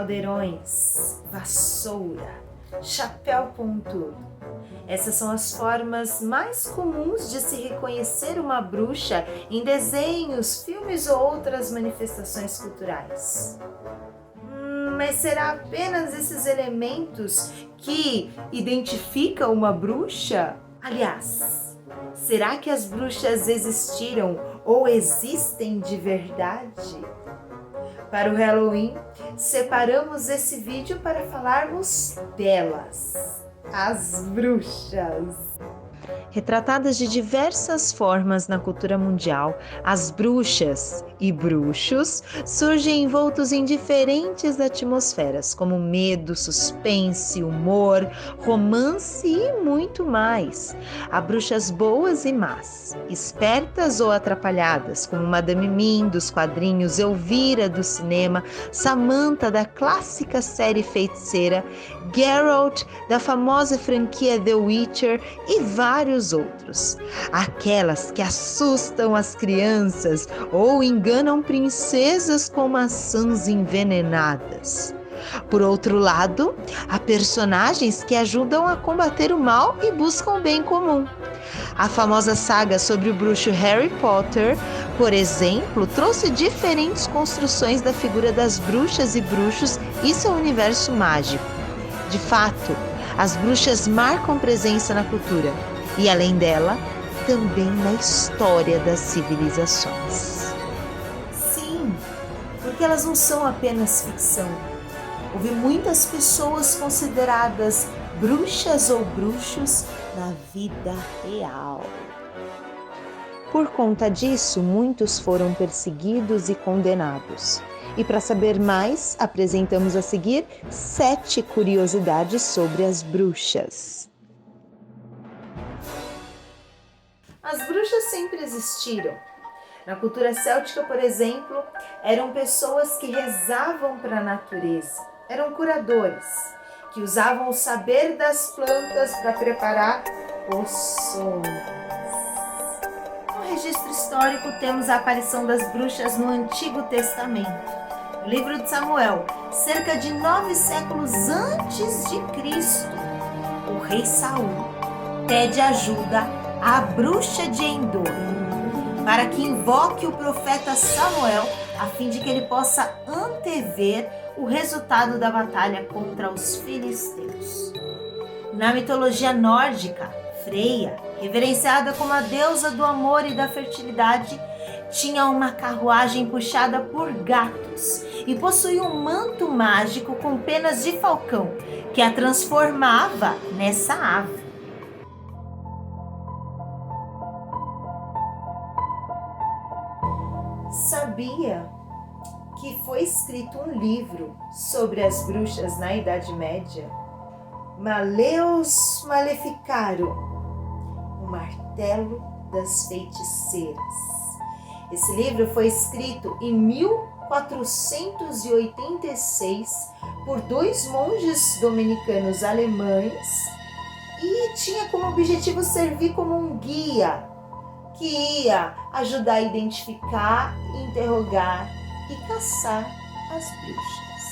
caldeirões, vassoura, chapéu pontudo. Essas são as formas mais comuns de se reconhecer uma bruxa em desenhos, filmes ou outras manifestações culturais. Mas será apenas esses elementos que identificam uma bruxa? Aliás, será que as bruxas existiram ou existem de verdade? Para o Halloween, separamos esse vídeo para falarmos delas, as bruxas. Retratadas de diversas formas na cultura mundial, as bruxas e bruxos surgem envoltos em diferentes atmosferas, como medo, suspense, humor, romance e muito mais. Há bruxas boas e más, espertas ou atrapalhadas, como Madame Mim dos quadrinhos, Elvira do cinema, Samantha da clássica série Feiticeira, Geralt da famosa franquia The Witcher e vários outros. Aquelas que assustam as crianças ou enganam princesas com maçãs envenenadas. Por outro lado, há personagens que ajudam a combater o mal e buscam o bem comum. A famosa saga sobre o bruxo Harry Potter, por exemplo, trouxe diferentes construções da figura das bruxas e bruxos e seu universo mágico. De fato, as bruxas marcam presença na cultura e, além dela, também na história das civilizações. Sim, porque elas não são apenas ficção. Houve muitas pessoas consideradas bruxas ou bruxos na vida real. Por conta disso, muitos foram perseguidos e condenados. E para saber mais, apresentamos a seguir 7 curiosidades sobre as bruxas. As bruxas sempre existiram. Na cultura céltica, por exemplo, eram pessoas que rezavam para a natureza. Eram curadores, que usavam o saber das plantas para preparar poções. No registro histórico, temos a aparição das bruxas no Antigo Testamento. No livro de Samuel, cerca de 9 séculos antes de Cristo, o rei Saul pede ajuda à bruxa de Endor para que invoque o profeta Samuel a fim de que ele possa antever o resultado da batalha contra os filisteus. Na mitologia nórdica, Freia, reverenciada como a deusa do amor e da fertilidade, tinha uma carruagem puxada por gatos e possuía um manto mágico com penas de falcão que a transformava nessa ave. Sabia que foi escrito um livro sobre as bruxas na Idade Média? Maleus Maleficarum, o martelo das feiticeiras. Esse livro foi escrito em 1486 por 2 monges dominicanos alemães e tinha como objetivo servir como um guia que ia ajudar a identificar, interrogar e caçar as bruxas.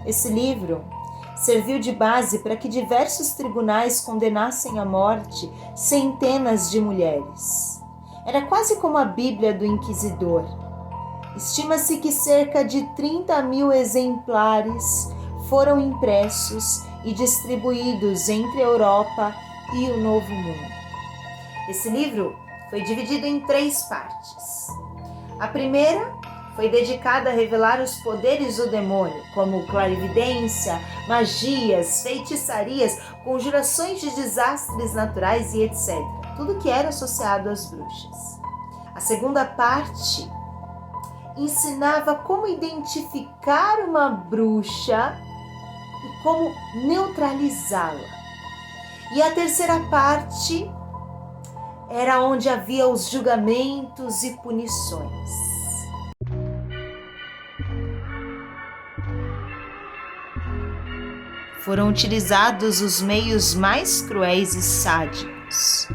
Esse livro serviu de base para que diversos tribunais condenassem à morte centenas de mulheres. Era quase como a Bíblia do Inquisidor. Estima-se que cerca de 30.000 exemplares foram impressos e distribuídos entre a Europa e o Novo Mundo. Esse livro foi dividido em 3 partes. A primeira foi dedicada a revelar os poderes do demônio, como clarividência, magias, feitiçarias, conjurações de desastres naturais e etc. Tudo que era associado às bruxas. A segunda parte ensinava como identificar uma bruxa e como neutralizá-la. E a terceira parte era onde havia os julgamentos e punições. Foram utilizados os meios mais cruéis e sádicos.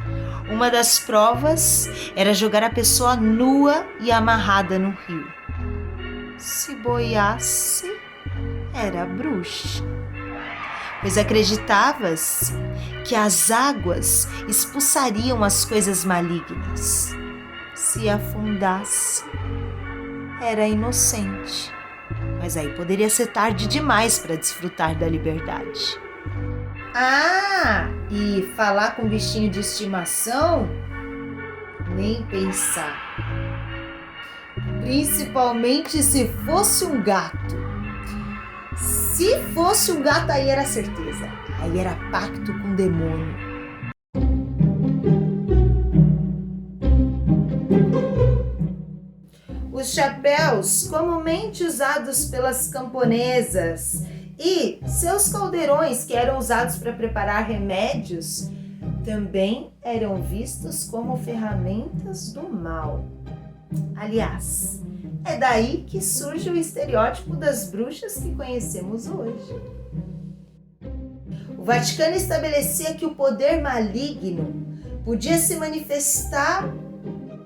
Uma das provas era jogar a pessoa nua e amarrada no rio. Se boiasse, era a bruxa, pois acreditava-se que as águas expulsariam as coisas malignas. Se afundasse, era inocente, mas aí poderia ser tarde demais para desfrutar da liberdade. Ah, e falar com bichinho de estimação? Nem pensar. Principalmente se fosse um gato. Se fosse um gato, aí era certeza. Aí era pacto com o demônio. Os chapéus, comumente usados pelas camponesas, e seus caldeirões, que eram usados para preparar remédios, também eram vistos como ferramentas do mal. Aliás, é daí que surge o estereótipo das bruxas que conhecemos hoje. O Vaticano estabelecia que o poder maligno podia se manifestar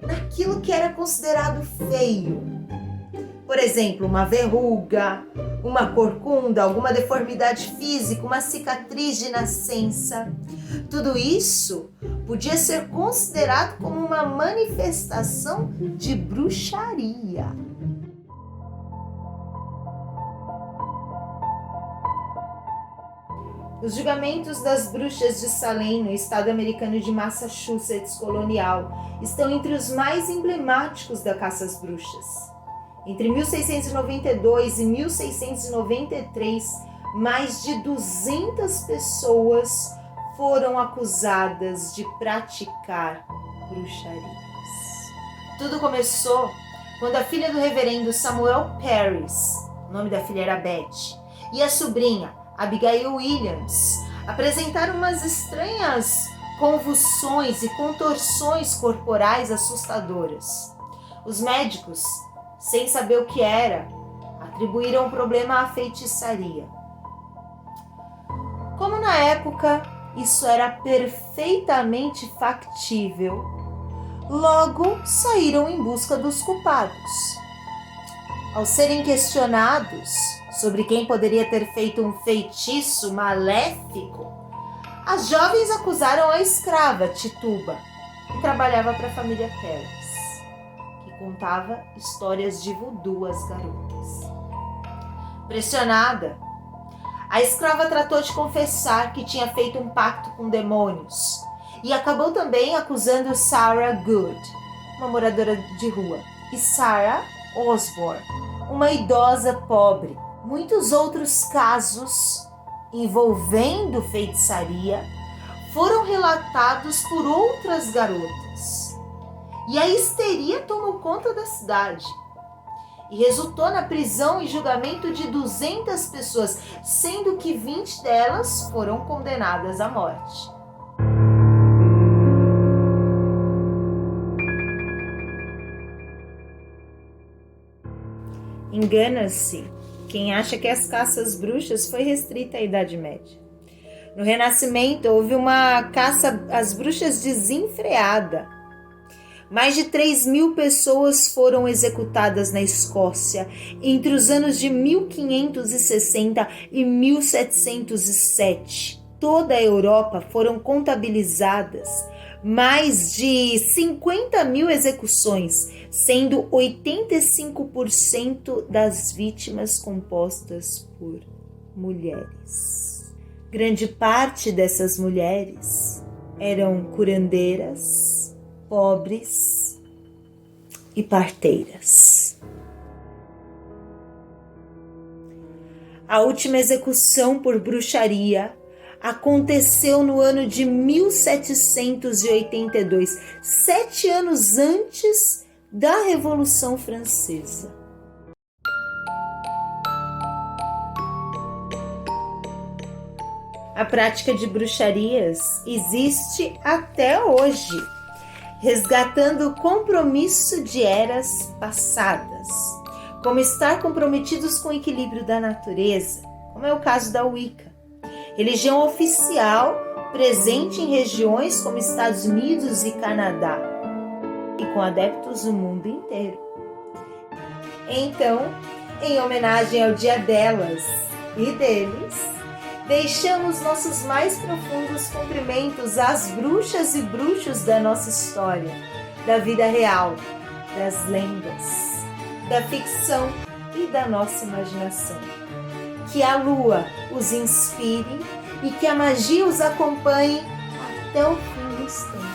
naquilo que era considerado feio. Por exemplo, uma verruga, uma corcunda, alguma deformidade física, uma cicatriz de nascença. Tudo isso podia ser considerado como uma manifestação de bruxaria. Os julgamentos das bruxas de Salem, no estado americano de Massachusetts colonial, estão entre os mais emblemáticos da caça às bruxas. Entre 1692 e 1693, mais de 200 pessoas foram acusadas de praticar bruxarias. Tudo começou quando a filha do reverendo Samuel Parris, o nome da filha era Beth, e a sobrinha, Abigail Williams, apresentaram umas estranhas convulsões e contorções corporais assustadoras. Os médicos, sem saber o que era, atribuíram o problema à feitiçaria. Como na época isso era perfeitamente factível, logo saíram em busca dos culpados. Ao serem questionados sobre quem poderia ter feito um feitiço maléfico, as jovens acusaram a escrava Tituba, que trabalhava para a família Parris, que contava histórias de voodoo às garotas. Pressionada, a escrava tratou de confessar que tinha feito um pacto com demônios e acabou também acusando Sarah Good, uma moradora de rua, e Sarah Osborne, uma idosa pobre. Muitos outros casos envolvendo feitiçaria foram relatados por outras garotas. E a histeria tomou conta da cidade e resultou na prisão e julgamento de 200 pessoas, sendo que 20 delas foram condenadas à morte. Engana-se quem acha que as caças às bruxas foi restrita à Idade Média. No Renascimento, houve uma caça às bruxas desenfreada. Mais de 3.000 pessoas foram executadas na Escócia entre os anos de 1560 e 1707. Toda a Europa foram contabilizadas mais de 50.000 execuções, sendo 85% das vítimas compostas por mulheres. Grande parte dessas mulheres eram curandeiras, pobres e parteiras. A última execução por bruxaria aconteceu no ano de 1782, 7 anos antes da Revolução Francesa. A prática de bruxarias existe até hoje, resgatando o compromisso de eras passadas, como estar comprometidos com o equilíbrio da natureza, como é o caso da Wicca, religião oficial presente em regiões como Estados Unidos e Canadá, e com adeptos no mundo inteiro. Então, em homenagem ao Dia delas, E deles, deixamos nossos mais profundos cumprimentos às bruxas e bruxos da nossa história, da vida real, das lendas, da ficção e da nossa imaginação. Que a lua os inspire e que a magia os acompanhe até o fim dos tempos.